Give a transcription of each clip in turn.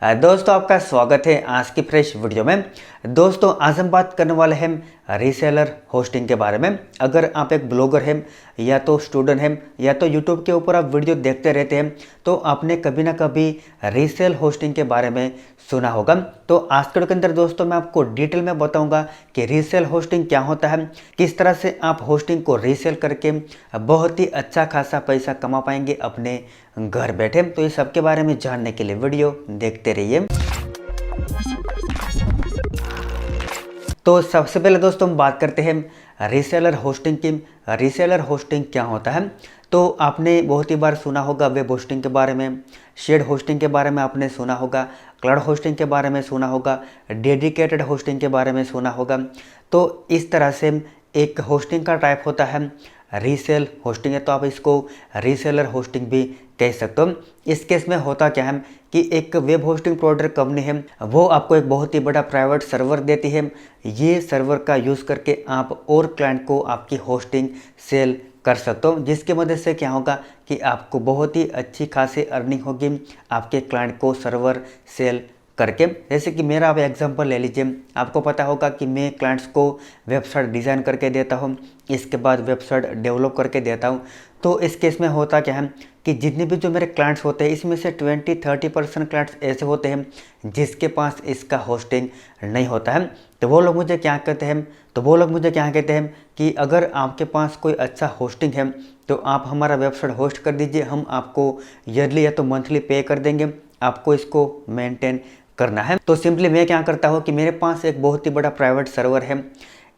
दोस्तों आपका स्वागत है आज की फ्रेश वीडियो में। दोस्तों आज हम बात करने वाले हैं रीसेलर होस्टिंग के बारे में। अगर आप एक ब्लॉगर हैं या तो स्टूडेंट हैं या तो यूट्यूब के ऊपर आप वीडियो देखते रहते हैं तो आपने कभी ना कभी रीसेल होस्टिंग के बारे में सुना होगा। तो आज के वीडियो के अंदर दोस्तों मैं आपको डिटेल में बताऊंगा कि रीसेल होस्टिंग क्या होता है, किस तरह से आप होस्टिंग को रीसेल करके बहुत ही अच्छा खासा पैसा कमा पाएंगे अपने घर बैठे। तो ये सब के बारे में जानने के लिए वीडियो देखते रहिए। तो सबसे पहले दोस्तों हम बात करते हैं रीसेलर होस्टिंग की। रीसेलर होस्टिंग क्या होता है? तो आपने बहुत ही बार सुना होगा वेब होस्टिंग के बारे में, शेड होस्टिंग के बारे में आपने सुना होगा, क्लाउड होस्टिंग के बारे में सुना होगा, डेडिकेटेड होस्टिंग के बारे में सुना होगा। तो इस तरह से एक होस्टिंग का टाइप होता है रीसेल होस्टिंग है, तो आप इसको रीसेलर होस्टिंग भी कह सकते हो। इस केस में होता क्या है कि एक वेब होस्टिंग प्रोवाइडर कंपनी है, वो आपको एक बहुत ही बड़ा प्राइवेट सर्वर देती है। ये सर्वर का यूज़ करके आप और क्लाइंट को आपकी होस्टिंग सेल कर सकते हो, जिसकी मदद से क्या होगा कि आपको बहुत ही अच्छी खासी अर्निंग होगी आपके क्लाइंट को सर्वर सेल करके। जैसे कि मेरा आप एग्जांपल ले लीजिए, आपको पता होगा कि मैं क्लाइंट्स को वेबसाइट डिज़ाइन करके देता हूँ, इसके बाद वेबसाइट डेवलप करके देता हूँ। तो इस केस में होता क्या है कि जितने भी जो मेरे क्लाइंट्स होते हैं इसमें से 20-30% क्लाइंट्स ऐसे होते हैं जिसके पास इसका होस्टिंग नहीं होता है। तो वो लोग मुझे क्या कहते हैं कि अगर आपके पास कोई अच्छा होस्टिंग है तो आप हमारा वेबसाइट होस्ट कर दीजिए, हम आपको ईयरली या तो मंथली पे कर देंगे, आपको इसको मेंटेन करना है। तो सिंपली मैं क्या करता हूँ कि मेरे पास एक बहुत ही बड़ा प्राइवेट सर्वर है,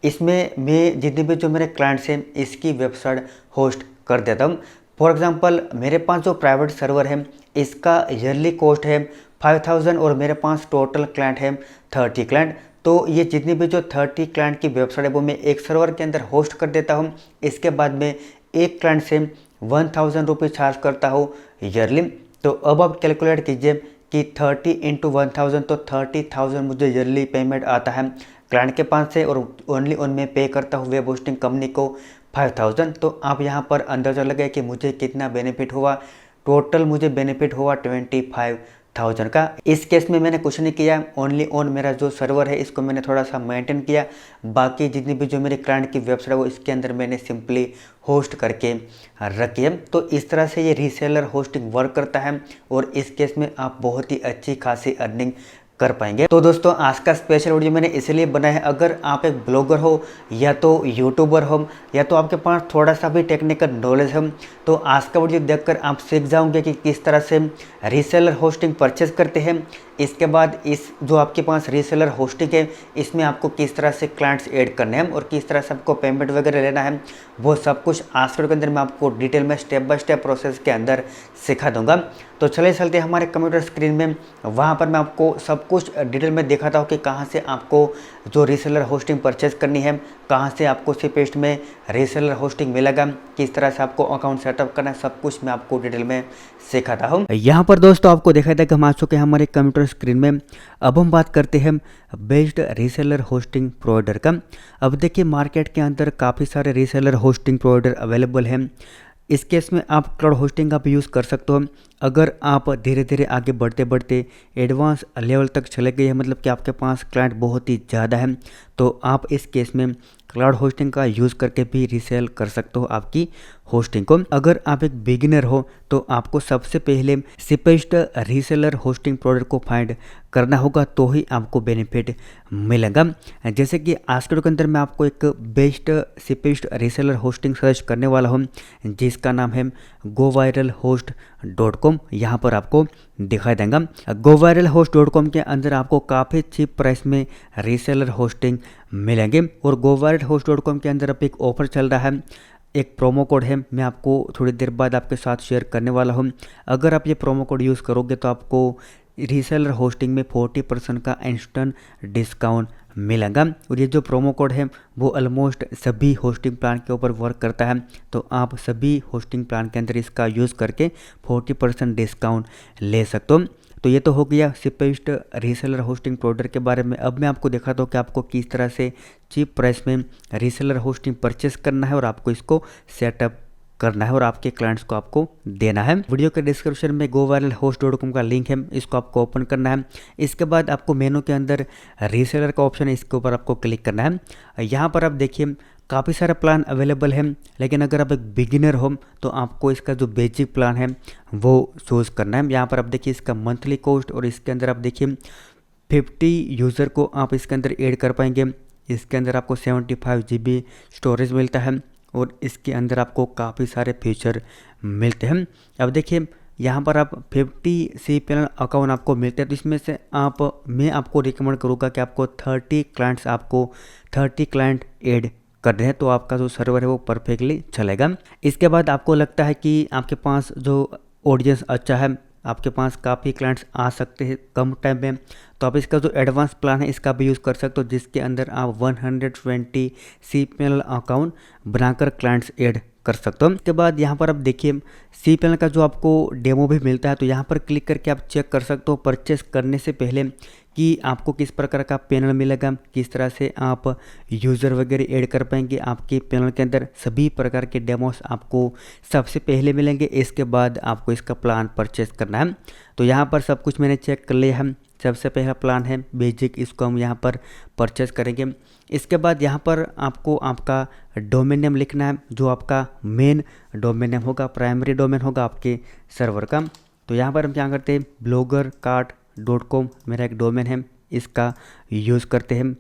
इसमें मैं जितने भी जो मेरे क्लाइंट्स हैं इसकी वेबसाइट होस्ट कर देता हूँ। फॉर एग्जांपल मेरे पास जो प्राइवेट सर्वर है इसका ईयरली कॉस्ट है 5000 और मेरे पास टोटल क्लाइंट है 30 क्लाइंट। तो ये जितनी भी जो 30 क्लाइंट की वेबसाइट है वो मैं एक सर्वर के अंदर होस्ट कर देता हूँ। इसके बाद मैं एक क्लाइंट से 1000 रुपये चार्ज करता हूँ ईयरली। तो अब आप कैलकुलेट कीजिए कि 30 इंटू 1000 तो 30,000 मुझे ईयरली पेमेंट आता है क्लाइंट के पास से, और ओनली मैं पे करता हूँ वेब होस्टिंग कंपनी को 5000। तो आप यहाँ पर अंदाजा लगाए कि मुझे कितना बेनिफिट हुआ। टोटल मुझे बेनिफिट हुआ 25,000 का। इस केस में मैंने कुछ नहीं किया, ओनली मेरा जो सर्वर है इसको मैंने थोड़ा सा मेंटेन किया, बाकी जितनी भी जो मेरे क्लाइंट की वेबसाइट है वो इसके अंदर मैंने सिंपली होस्ट करके रखी है। तो इस तरह से ये रीसेलर होस्टिंग वर्क करता है और इस केस में आप बहुत ही अच्छी खासी अर्निंग कर पाएंगे। तो दोस्तों आज का स्पेशल वीडियो मैंने इसलिए बनाया है, अगर आप एक ब्लॉगर हो या तो यूट्यूबर हो या तो आपके पास थोड़ा सा भी टेक्निकल नॉलेज है, तो आज का वीडियो देखकर आप सीख जाओगे कि किस तरह से रीसेलर होस्टिंग परचेज करते हैं। इसके बाद इस जो आपके पास रीसेलर होस्टिंग है इसमें आपको किस तरह से क्लाइंट्स ऐड करने हैं और किस तरह से आपको पेमेंट वगैरह लेना है, वो सब कुछ आज के वीडियो के अंदर मैं आपको डिटेल में स्टेप बाय स्टेप प्रोसेस के अंदर सिखा दूंगा। तो चलिए चलते हमारे कंप्यूटर स्क्रीन में, वहाँ पर मैं आपको सब कुछ डिटेल में दिखाता हूँ कि कहाँ से आपको जो रीसेलर होस्टिंग परचेज करनी है, कहाँ से आपको सिपेस्ट में रीसेलर होस्टिंग मिलेगा, किस तरह से आपको अकाउंट सेटअप करना है, सब कुछ मैं आपको डिटेल में सिखाता हूँ। यहाँ पर दोस्तों आपको दिखाई था कि हम आ चुके हैं हमारे कंप्यूटर स्क्रीन में। अब हम बात करते हैं बेस्ड रीसेलर होस्टिंग प्रोवाइडर का। अब देखिए मार्केट के अंदर काफ़ी सारे रीसेलर होस्टिंग प्रोवाइडर अवेलेबल हैं। इस केस में आप क्लाउड होस्टिंग का भी यूज़ कर सकते हो। अगर आप धीरे धीरे आगे बढ़ते बढ़ते एडवांस लेवल तक चले गए हैं, मतलब कि आपके पास क्लाइंट बहुत ही ज़्यादा है, तो आप इस केस में क्लाउड होस्टिंग का यूज़ करके भी रीसेल कर सकते हो आपकी होस्टिंग को। अगर आप एक बिगिनर हो तो आपको सबसे पहले सिपेस्ट रीसेलर होस्टिंग प्रोवाइडर को फाइंड करना होगा, तो ही आपको बेनिफिट मिलेगा। जैसे कि आज के वीडियो के अंदर मैं आपको एक बेस्ट सिपेस्ट रीसेलर होस्टिंग सजेस्ट करने वाला हूँ जिसका नाम है goviralhost.com। यहाँ पर आपको दिखाई देगा। goviralhost.com के अंदर आपको काफ़ी चीप प्राइस में रीसेलर होस्टिंग मिलेंगे और goviralhost.com के अंदर अब एक ऑफर चल रहा है, एक प्रोमो कोड है, मैं आपको थोड़ी देर बाद आपके साथ शेयर करने वाला हूँ। अगर आप ये प्रोमो कोड यूज़ करोगे तो आपको रीसेलर होस्टिंग में 40% का इंस्टेंट डिस्काउंट मिलेगा। और ये जो प्रोमो कोड है वो ऑलमोस्ट सभी होस्टिंग प्लान के ऊपर वर्क करता है, तो आप सभी होस्टिंग प्लान के अंदर इसका यूज़ करके 40% डिस्काउंट ले सकते हो। तो ये तो हो गया सिपेस्ट रीसेलर होस्टिंग प्रोवाइडर के बारे में। अब मैं आपको दिखाता हूँ कि आपको किस तरह से चीप प्राइस में रीसेलर होस्टिंग परचेस करना है और आपको इसको सेटअप करना है और आपके क्लाइंट्स को आपको देना है। वीडियो के डिस्क्रिप्शन में goviralhost.com का लिंक है, इसको आपको ओपन करना है। इसके बाद आपको मेनू के अंदर रीसेलर का ऑप्शन है, इसके ऊपर आपको क्लिक करना है। यहाँ पर आप देखिए काफ़ी सारे प्लान अवेलेबल हैं, लेकिन अगर आप एक बिगिनर हो तो आपको इसका जो बेसिक प्लान है वो चूज़ करना है। यहाँ पर आप देखिए इसका मंथली कॉस्ट और इसके अंदर आप देखिए 50 यूज़र को आप इसके अंदर ऐड कर पाएंगे। इसके अंदर आपको 75 GB स्टोरेज मिलता है और इसके अंदर आपको काफ़ी सारे फीचर मिलते हैं। अब देखिए यहाँ पर आप 50 cPanel अकाउंट आपको मिलते हैं, तो इसमें से मैं आपको रिकमेंड करूँगा कि आपको 30 क्लाइंट ऐड कर रहे हैं, तो आपका जो सर्वर है वो परफेक्टली चलेगा। इसके बाद आपको लगता है कि आपके पास जो ऑडियंस अच्छा है, आपके पास काफ़ी क्लाइंट्स आ सकते हैं कम टाइम में, तो आप इसका जो एडवांस प्लान है इसका भी यूज़ कर सकते हो, जिसके अंदर आप 120 cPanel अकाउंट बनाकर क्लाइंट्स ऐड कर सकते हो। इसके बाद यहाँ पर आप देखिए cPanel का जो आपको डेमो भी मिलता है, तो यहाँ पर क्लिक करके आप चेक कर सकते हो परचेस करने से पहले कि आपको किस प्रकार का पैनल मिलेगा, किस तरह से आप यूज़र वगैरह ऐड कर पाएंगे। आपके पैनल के अंदर सभी प्रकार के डेमोस आपको सबसे पहले मिलेंगे, इसके बाद आपको इसका प्लान परचेस करना है। तो यहाँ पर सब कुछ मैंने चेक कर लिया है। सबसे पहला प्लान है बेसिक, इसको हम यहाँ पर परचेस करेंगे। इसके बाद यहाँ पर आपको आपका डोमेन नेम लिखना है, जो आपका मेन डोमेन नेम होगा, प्राइमरी डोमेन होगा आपके सर्वर का। तो यहाँ पर हम क्या करते हैं, bloggercart.com मेरा एक डोमेन है, इसका यूज़ करते हैं।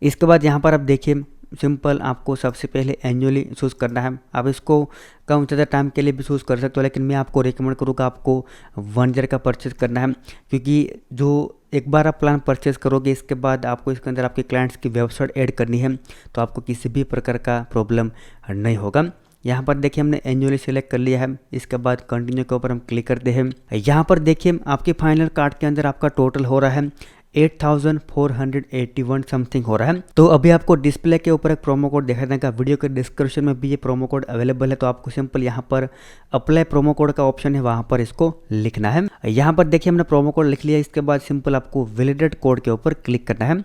इसके बाद यहाँ पर आप देखिए सिंपल आपको सबसे पहले एनुअली चूज़ करना है। आप इसको कम ज़्यादा टाइम के लिए भी चूज़ कर सकते हो, लेकिन मैं आपको रिकमेंड करूँगा आपको 1 ईयर का परचेज़ करना है, क्योंकि जो एक बार आप प्लान परचेज़ करोगे इसके बाद आपको इसके अंदर आपके क्लाइंट्स की वेबसाइट ऐड करनी है, तो आपको किसी भी प्रकार का प्रॉब्लम नहीं होगा। यहाँ पर देखिए हमने एनुअली सेलेक्ट कर लिया है। इसके बाद कंटिन्यू के ऊपर हम क्लिक करते हैं। यहाँ पर देखिए आपके फाइनल कार्ड के अंदर आपका टोटल हो रहा है 8481 समथिंग हो रहा है। तो अभी आपको डिस्प्ले के ऊपर एक प्रोमो कोड दिखा देगा, वीडियो के डिस्क्रिप्शन में भी ये प्रोमो कोड अवेलेबल है। तो आपको सिंपल यहाँ पर अप्लाई प्रोमो कोड का ऑप्शन है, वहाँ पर इसको लिखना है। यहाँ पर देखिए हमने प्रोमो कोड लिख लिया। इसके बाद सिंपल आपको वैलिडेट कोड के ऊपर क्लिक करना है।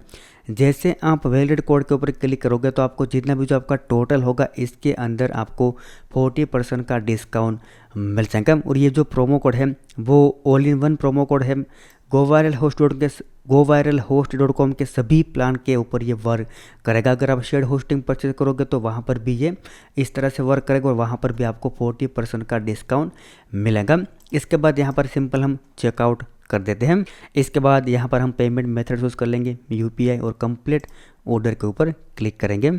जैसे आप वैलिडेट कोड के ऊपर क्लिक करोगे तो आपको जितना भी जो आपका टोटल होगा इसके अंदर आपको 40% का डिस्काउंट मिल जाएगा। और ये जो प्रोमो कोड है वो all in one promo code है। goviralhost.com के सभी प्लान के ऊपर ये वर्क करेगा। अगर आप शेयर होस्टिंग परचेज करोगे तो वहाँ पर भी ये इस तरह से वर्क करेगा और वहाँ पर भी आपको 40% का डिस्काउंट मिलेगा। इसके बाद यहाँ पर सिंपल हम चेकआउट कर देते हैं। इसके बाद यहाँ पर हम पेमेंट मेथड चूज़ कर लेंगे, UPI, और कंप्लीट ऑर्डर के ऊपर क्लिक करेंगे।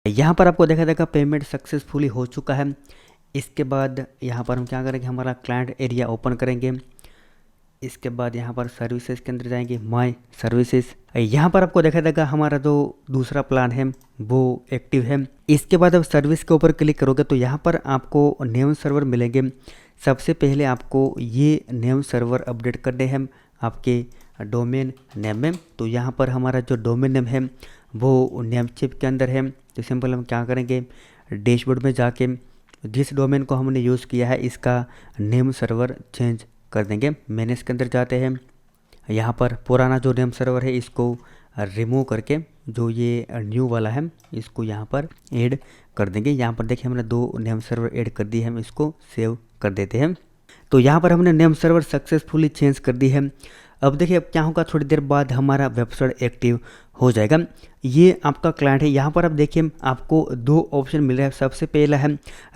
यहाँ पर आपको देखा जाएगा पेमेंट सक्सेसफुली हो चुका है। इसके बाद यहाँ पर हम क्या करेंगे, हमारा क्लाइंट एरिया ओपन करेंगे। इसके बाद यहाँ पर सर्विसेज के अंदर जाएंगे, माय सर्विसेज। यहाँ पर आपको देखा जाएगा हमारा जो दूसरा प्लान है वो एक्टिव है। इसके बाद अब सर्विस के ऊपर क्लिक करोगे तो यहाँ पर आपको नेम सर्वर मिलेंगे। सबसे पहले आपको ये नेम सर्वर अपडेट करने हैं आपके डोमेन नेम में। तो यहाँ पर हमारा जो डोमेन नेम है वो नेम चिप के अंदर है। तो सिंपल हम क्या करेंगे, डैशबोर्ड में जाके जिस डोमेन को हमने यूज़ किया है इसका नेम सर्वर चेंज कर देंगे। मैनेज के अंदर जाते हैं। यहाँ पर पुराना जो नेम सर्वर है इसको रिमूव करके जो ये न्यू वाला है इसको यहाँ पर ऐड कर देंगे। यहाँ पर देखिए हमने 2 नेम सर्वर ऐड कर दिए, हम इसको सेव कर देते हैं। तो यहाँ पर हमने नेम सर्वर सक्सेसफुली चेंज कर दी है। अब देखिए अब क्या होगा, थोड़ी देर बाद हमारा वेबसाइट एक्टिव हो जाएगा। ये आपका क्लाइंट है। यहाँ पर आप देखिए आपको 2 ऑप्शन मिल रहा है। सबसे पहला है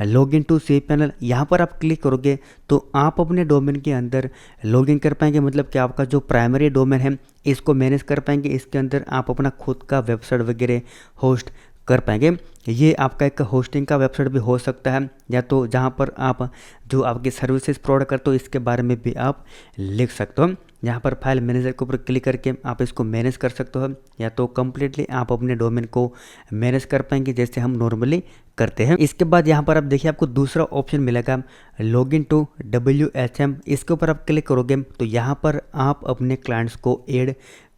लॉगिन टू cPanel। यहाँ पर आप क्लिक करोगे तो आप अपने डोमेन के अंदर लॉगिन कर पाएंगे, मतलब कि आपका जो प्राइमरी डोमेन है इसको मैनेज कर पाएंगे। इसके अंदर आप अपना खुद का वेबसाइट वगैरह होस्ट कर पाएंगे। ये आपका एक होस्टिंग का वेबसाइट भी हो सकता है, या तो जहाँ पर आप जो आपकी सर्विसेज प्रोवाइड करते हो इसके बारे में भी आप लिख सकते हो। यहाँ पर फाइल मैनेजर के ऊपर क्लिक करके आप इसको मैनेज कर सकते हो, या तो कम्प्लीटली आप अपने डोमेन को मैनेज कर पाएंगे जैसे हम नॉर्मली करते हैं। इसके बाद यहाँ पर आप देखिए आपको दूसरा ऑप्शन मिलेगा लॉगिन टू WHM। इसके ऊपर आप क्लिक करोगे तो यहाँ पर आप अपने क्लाइंट्स को ऐड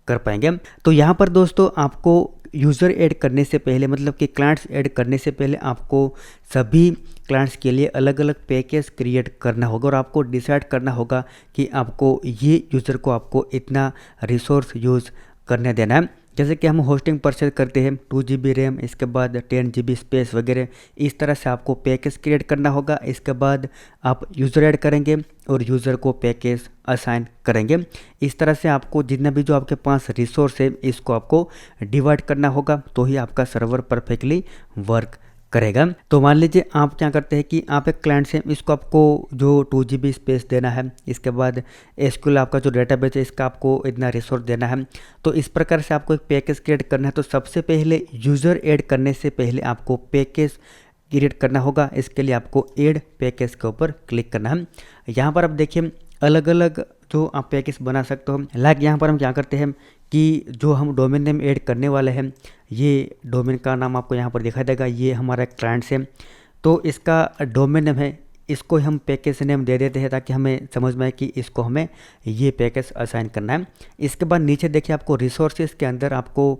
कर पाएंगे। तो यहाँ पर दोस्तों आपको यूज़र ऐड करने से पहले, मतलब कि क्लाइंट्स ऐड करने से पहले आपको सभी क्लाइंट्स के लिए अलग अलग पैकेज क्रिएट करना होगा और आपको डिसाइड करना होगा कि आपको ये यूज़र को आपको इतना रिसोर्स यूज़ करने देना है। जैसे कि हम होस्टिंग परचेज करते हैं 2 GB रैम, इसके बाद 10 GB स्पेस वगैरह, इस तरह से आपको पैकेज क्रिएट करना होगा। इसके बाद आप यूज़र ऐड करेंगे और यूज़र को पैकेज असाइन करेंगे। इस तरह से आपको जितना भी जो आपके पास रिसोर्स है इसको आपको डिवाइड करना होगा, तो ही आपका सर्वर परफेक्टली वर्क करेगा। तो मान लीजिए आप क्या करते हैं कि आप एक क्लाइंट से इसको आपको जो 2 GB स्पेस देना है, इसके बाद एसक्यूएल आपका जो डेटाबेस है इसका आपको इतना रिसोर्स देना है। तो इस प्रकार से आपको एक पैकेज क्रिएट करना है। तो सबसे पहले यूज़र ऐड करने से पहले आपको पैकेज क्रिएट करना होगा। इसके लिए आपको ऐड पैकेज के ऊपर क्लिक करना है। यहाँ पर आप देखिए अलग अलग जो आप पैकेज बना सकते हो। लाइक यहाँ पर हम क्या करते हैं कि जो हम डोमेन नेम ऐड करने वाले हैं, ये डोमेन का नाम आपको यहाँ पर दिखाई देगा, ये हमारा क्लाइंट्स है। तो इसका डोमेन नेम है, इसको हम पैकेज नेम दे देते हैं ताकि हमें समझ में आए कि इसको हमें ये पैकेज असाइन करना है। इसके बाद नीचे देखिए आपको रिसोर्सेज के अंदर आपको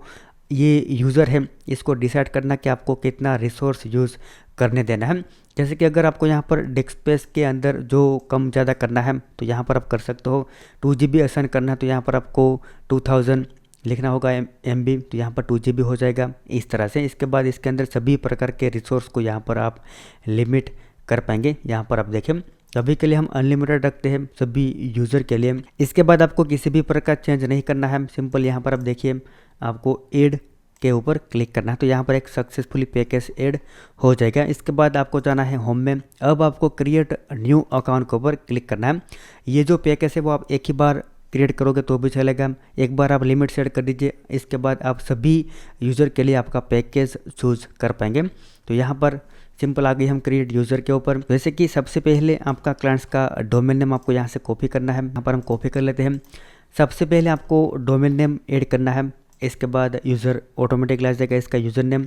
ये यूज़र है, इसको डिसाइड करना कि आपको कितना रिसोर्स यूज़ करने देना है। जैसे कि अगर आपको यहाँ पर डिस्क स्पेस के अंदर जो कम ज़्यादा करना है तो यहाँ पर आप कर सकते हो। 2 GB असाइन करना है तो यहाँ पर आपको 2000 लिखना होगा MB, तो यहाँ पर 2 GB हो जाएगा इस तरह से। इसके बाद इसके अंदर सभी प्रकार के रिसोर्स को यहाँ पर आप लिमिट कर पाएंगे। यहाँ पर आप देखें अभी के लिए हम अनलिमिटेड रखते हैं सभी यूज़र के लिए। इसके बाद आपको किसी भी प्रकार चेंज नहीं करना है, सिंपल यहाँ पर आप देखिए आपको ऐड के ऊपर क्लिक करना है, तो यहाँ पर एक सक्सेसफुली पैकेज ऐड हो जाएगा। इसके बाद आपको जाना है होम में। अब आपको क्रिएट न्यू अकाउंट के ऊपर क्लिक करना है। ये जो पैकेज है वो आप एक ही बार क्रिएट करोगे तो भी चलेगा, एक बार आप लिमिट सेट कर दीजिए। इसके बाद आप सभी यूज़र के लिए आपका पैकेज चूज कर पाएंगे। तो यहाँ पर सिंपल आ गई हम क्रिएट यूज़र के ऊपर। जैसे कि सबसे पहले आपका क्लाइंट्स का डोमेन नेम आपको यहाँ से कॉपी करना है। यहाँ पर हम कॉपी कर लेते हैं। सबसे पहले आपको डोमेन नेम ऐड करना है, इसके बाद यूज़र ऑटोमेटिक ला जाएगा इसका यूज़र नेम।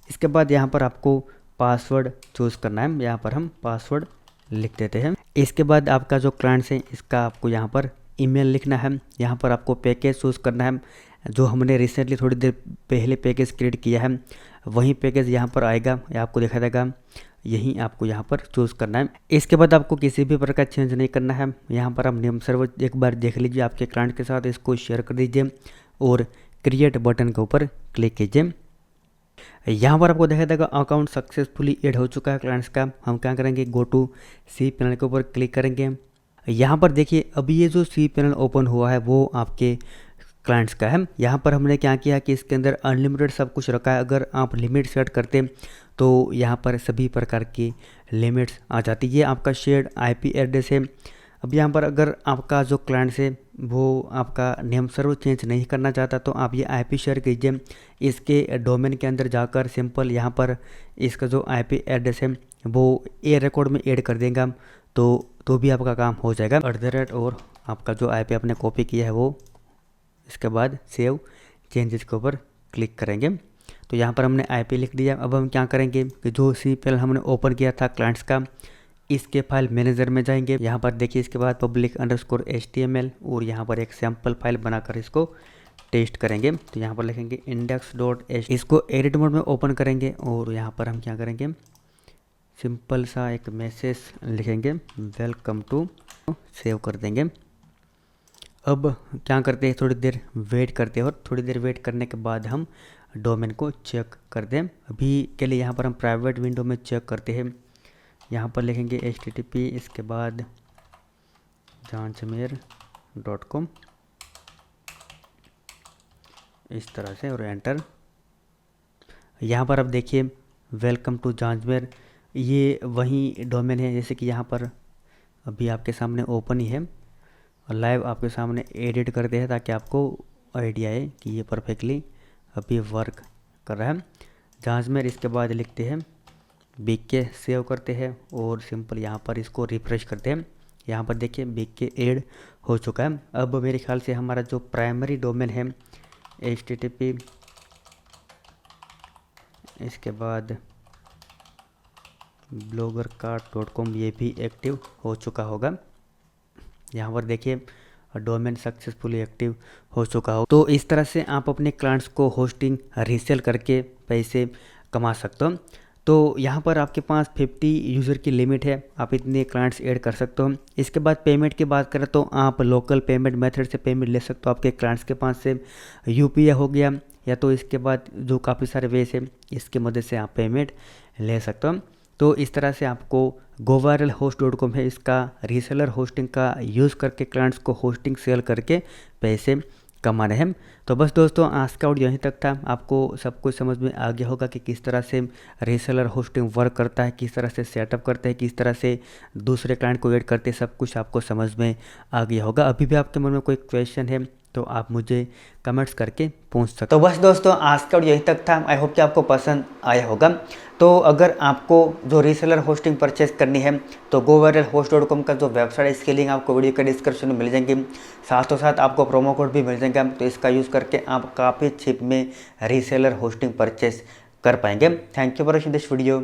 इसके बाद यहाँ पर आपको पासवर्ड चूज़ करना है, यहाँ पर हम पासवर्ड लिख देते हैं। इसके बाद आपका जो क्लाइंट्स है इसका आपको यहाँ पर ईमेल लिखना है। यहाँ पर आपको पैकेज चूज़ करना है, जो हमने रिसेंटली थोड़ी देर पहले पैकेज क्रिएट किया है वही पैकेज यहाँ पर आएगा, या आपको दिखा देगा, यही आपको यहाँ पर चूज़ करना है। इसके बाद आपको किसी भी प्रकार चेंज नहीं करना है। यहाँ पर आप नेम सर्वर एक बार देख लीजिए आपके क्लाइंट के साथ, इसको शेयर कर दीजिए और क्रिएट बटन के ऊपर क्लिक कीजिए। यहाँ पर आपको दिखाई देगा अकाउंट सक्सेसफुली ऐड हो चुका है क्लाइंट्स का। हम क्या करेंगे, गो टू सी पैनल के ऊपर क्लिक करेंगे। यहाँ पर देखिए अभी ये जो सी पैनल ओपन हुआ है वो आपके क्लाइंट्स का है। यहाँ पर हमने क्या किया कि इसके अंदर अनलिमिटेड सब कुछ रखा है। अगर आप लिमिट सेट करते तो यहाँ पर सभी प्रकार की लिमिट्स आ जाती है। ये आपका शेयर्ड IP एड्रेस है। अब यहाँ पर अगर आपका जो क्लाइंट्स है वो आपका नेम सर्वर चेंज नहीं करना चाहता तो आप ये IP शेयर कीजिए। इसके डोमेन के अंदर जाकर सिंपल यहाँ पर इसका जो IP एड्रेस है वो ए रिकॉर्ड में ऐड कर देंगे हम, तो भी आपका काम हो जाएगा। @ और आपका जो IP आपने कॉपी किया है वो, इसके बाद सेव चेंजेस के ऊपर क्लिक करेंगे। तो यहाँ पर हमने IP लिख दिया। अब हम क्या करेंगे कि जो सी पैनल हमने ओपन किया था क्लाइंट्स का, इसके फाइल मैनेजर में जाएंगे। यहाँ पर देखिए इसके बाद public_html और यहाँ पर एक सैम्पल फाइल बनाकर इसको टेस्ट करेंगे। तो यहाँ पर लिखेंगे index.html, इसको एडिट मोड में ओपन करेंगे और यहाँ पर हम क्या करेंगे, सिंपल सा एक मैसेज लिखेंगे, वेलकम टू, सेव कर देंगे। अब क्या करते हैं, थोड़ी देर वेट करते हैं और थोड़ी देर वेट करने के बाद हम डोमेन को चेक कर दें। अभी के लिए यहाँ पर हम प्राइवेट विंडो में चेक करते हैं। यहाँ पर लिखेंगे http, इसके बाद janchmer.com, इस तरह से, और एंटर। यहाँ पर अब देखिए वेलकम टू जांचमेर, ये वही डोमेन है जैसे कि यहाँ पर अभी आपके सामने ओपन ही है और लाइव आपके सामने एडिट करते हैं ताकि आपको आइडिया है कि ये परफेक्टली अभी वर्क कर रहा है। जांचमेर, इसके बाद लिखते हैं BK, सेव करते हैं और सिंपल यहाँ पर इसको रिफ्रेश करते हैं। यहाँ पर देखिए BK ऐड हो चुका है। अब मेरे ख्याल से हमारा जो प्राइमरी डोमेन है http, इसके बाद bloggercart.com, ये भी एक्टिव हो चुका होगा। यहाँ पर देखिए डोमेन सक्सेसफुली एक्टिव हो चुका हो। तो इस तरह से आप अपने क्लाइंट्स को होस्टिंग रीसेल करके पैसे कमा सकते हो। तो यहाँ पर आपके पास 50 यूज़र की लिमिट है, आप इतने क्लाइंट्स ऐड कर सकते हो। इसके बाद पेमेंट की बात करें तो आप लोकल पेमेंट मेथड से पेमेंट ले सकते हो। आपके क्लाइंट्स के पास से UPI हो गया, या तो इसके बाद जो काफ़ी सारे वेज है इसके मदद से आप पेमेंट ले सकते हो। तो इस तरह से आपको GoViralHost.com है, इसका रीसेलर होस्टिंग का यूज़ करके क्लाइंट्स को होस्टिंग सेल करके पैसे कमाने हैं। तो बस दोस्तों आज का ऑडियो यहीं तक था। आपको सब कुछ समझ में आ गया होगा कि किस तरह से रीसेलर होस्टिंग वर्क करता है, किस तरह से सेटअप करते हैं, किस तरह से दूसरे क्लाइंट को ऐड करते हैं, सब कुछ आपको समझ में आ गया होगा। अभी भी आपके मन में कोई क्वेश्चन है तो आप मुझे कमेंट्स करके पूछ सकते। तो बस दोस्तों आज का ऑडियो यहीं तक था। आई होप कि आपको पसंद आया होगा। तो अगर आपको जो रीसेलर होस्टिंग परचेस करनी है तो GoViralHost.com का जो वेबसाइट है इसकी लिंक आपको वीडियो के डिस्क्रिप्शन में मिल जाएंगी। साथों साथ आपको प्रोमो कोड भी मिल जाएगा, तो इसका यूज़ करके आप काफ़ी चिप में रीसेलर होस्टिंग परचेस कर पाएंगे। Thank you for watching this video.